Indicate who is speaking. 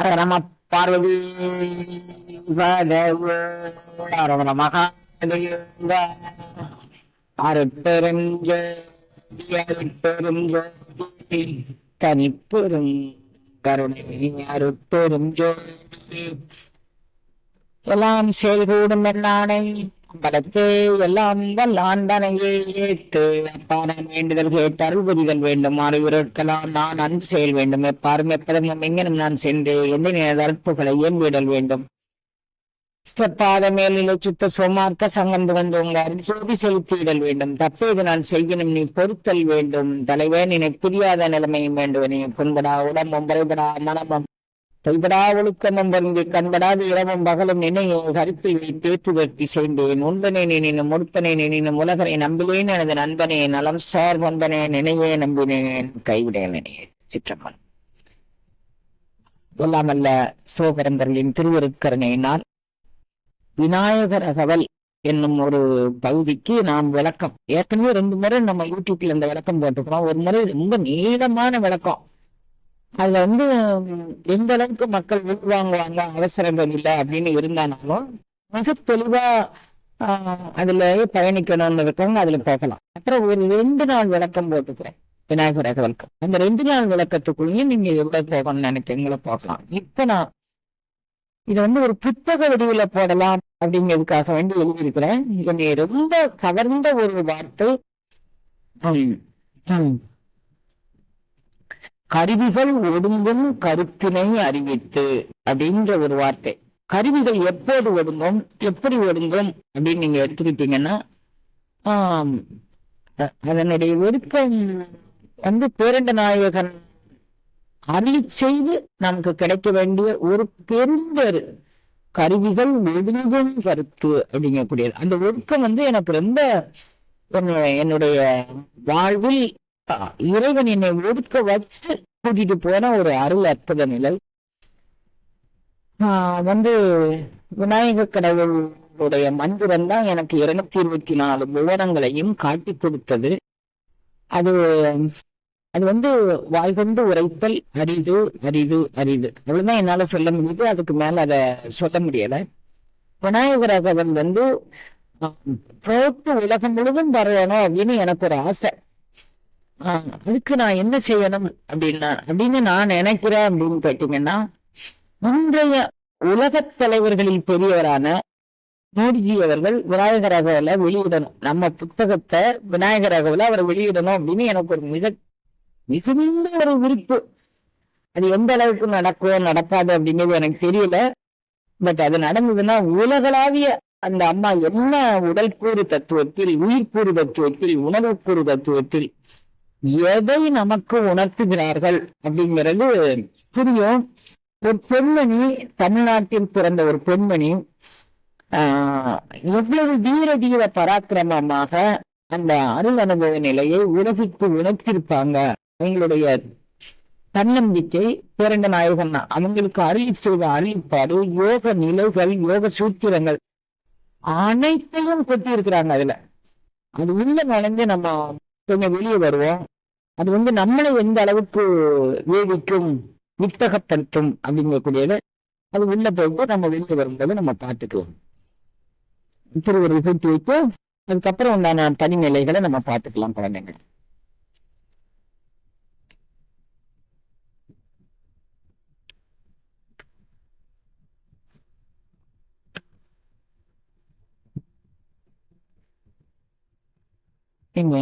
Speaker 1: நம பார்வதி மகா அருட்பெருஞ்சோதி தனிப்பெரும் கருணை அருட்பெரும் ஜோதி எல்லாம் செயல்கூடும் என்னானை பலத்தே எல்லாம் வல்லாண்டனையே ஏத்து அப்பானான் வேண்டுதல் கேட்டு அருள்புரிதல் வேண்டும் அறிவுறுக்கலாம் நான் அன்பு செயல் வேண்டும் எப்பாரும் எப்பதமும் எங்கனும் நான் சென்று எந்த அற்புகளை ஏன்விடல் வேண்டும் சொற்பாத மேலிலை சுத்த சோமார்க்க சங்கந்து வந்து உங்க அருள்சோதி செலுத்திவிடல் வேண்டும் தப்பேது நான் செய்யணும் நீ பொறுத்தல் வேண்டும் தலைவன் என்னை புரியாத நிலைமையும் வேண்டும் நீ புண்படா உடம்பும் பறைபடா மனமும் கைபடா ஒழுக்கமும் வருந்தி கண்படாது இரவும் பகலும் நினையை கருத்தில் வைத்தேற்றுவதற்கு செய்தேன் உண்பனே நினைனும் முற்பனே நினைனும் உலகனை நம்பினேன் எனது நண்பனே நலம் சார் பண்பனே நினையே நம்பினேன் கைவிடேன் நினையே சிற்றம்மன் எல்லாமல்ல சிவபெரும்பொருளின் திருவருட்கருணையினால் விநாயகர் அகவல் என்னும் ஒரு பகுதிக்கு நாம் விளக்கம் ஏற்கனவே 2 முறை நம்ம யூடியூப்ல இந்த விளக்கம் போட்டுக்கிறோம். ஒரு முறை ரொம்ப நீளமான விளக்கம். அதுல எந்த அளவுக்கு மக்கள் உள்வாங்குவாங்க அவசரங்கள் இல்லை அப்படின்னு இருந்தாலும் மிக தெளிவா அதுல பயணிக்கணும்னு இருக்காங்க. அதுல போகலாம். அப்புறம் ஒரு 2 நாள் விளக்கம் போட்டுக்கிறேன் விநாயகர் அகவலுக்கு. அந்த 2 நாள் விளக்கத்துக்குள்ளேயும் நீங்க எவ்வளவு போகணும்னு நினைக்கிறீங்களோ போகலாம். இப்ப நான் இதை ஒரு புத்தக வடிவில் போடலாம் அப்படிங்கிறதுக்காக வேண்டி எழுதியிருக்கிறேன். என்னை ரொம்ப கவர்ந்த ஒரு வார்த்தை கருவிகள் ஒடுங்கும் கருத்தினை அறிவித்து அப்படின்ற ஒரு வார்த்தை. கருவிகள் எப்போது ஒடுங்கும், எப்படி ஒடுங்கும் அப்படின்னு நீங்க எடுத்துக்கிட்டீங்கன்னா அதனுடைய ஒடுக்கம் பேரண்ட நாயகன் அதை செய்து நமக்கு கிடைக்க வேண்டிய ஒரு பெரும்பெரு கருவிகள் ஒடுங்கும் கருத்து அப்படிங்கக்கூடியது. அந்த ஒடுக்கம் எனக்கு ரொம்ப என்னுடைய வாழ்வில் இறைவன் என்னை ஒடுக்க வச்சு கூட்டிட்டு போன ஒரு அருள் அற்புத நிலை. விநாயகர் கடவுளுடைய மந்திரம் தான் எனக்கு 224 விவரங்களையும் காட்டி கொடுத்தது. அது அது வாய்கொண்டு உரைத்தல் அரிது அரிது அரிது அவ்வளவுதான் என்னால சொல்ல முடியுது. அதுக்கு மேல அதை சொல்ல முடியல. விநாயகர் அகவல் போட்டு உலகம் முழுவதும் வரணும் அப்படின்னு எனக்கு ஒரு ஆசை. அதுக்கு நான் என்ன செய்யணும் அப்படின்னு நான் நினைக்கிறேன் அப்படின்னு கேட்டீங்கன்னா, இன்றைய உலகத் தலைவர்களில் பெரியவரான மோடிஜி அவர்கள் விநாயகர் அகவலை வெளியிடணும். நம்ம புத்தகத்தை விநாயகர் அகவலை அவர் வெளியிடணும் அப்படின்னு எனக்கு ஒரு மிகுந்த ஒரு விருப்பு. அது எந்த அளவுக்கு நடக்கும் நடக்காது அப்படிங்கிறது எனக்கு தெரியல. பட் அது நடந்ததுன்னா உலகளாவிய அந்த அம்மா என்ன உடல் கூறு தத்துவத்தில், உயிர்கூறு தத்துவத்தில், உணர்வுக்கூறு தத்துவத்தில் எதை நமக்கு உணர்த்துகிறார்கள் அப்படிங்கிறது புரியும். ஒரு பெண்மணி, தமிழ்நாட்டில் பிறந்த ஒரு பெண்மணி எவ்வளவு தீர பராக்கிரமமாக அந்த அருள் அனுபவ நிலையை உலகிற்கு உணர்த்திருப்பாங்க. அவங்களுடைய தன்னம்பிக்கை பேரண்ட நாயகன் அவங்களுக்கு அருள் செய்த அருளிப்பாடு, யோக நிலைகள், யோக சூத்திரங்கள் அனைத்தையும் கொட்டி இருக்கிறாங்க. அதுல அது உள்ள நுழைஞ்சு நம்ம கொஞ்சம் வெளியே வருவோம். அது நம்மளை எந்த அளவுக்கு வேதிக்கும், வித்தகப்படுத்தும் அப்படிங்கக்கூடியது அது உள்ள போயிட்டு நம்ம வெளியே வரும்போது நம்ம பார்த்துக்குவோம். இப்படி ஒரு விபத்து வைத்து அதுக்கப்புறம் உண்டான தனிநிலைகளை நம்ம பார்த்துக்கலாம் குழந்தைங்க. நீங்க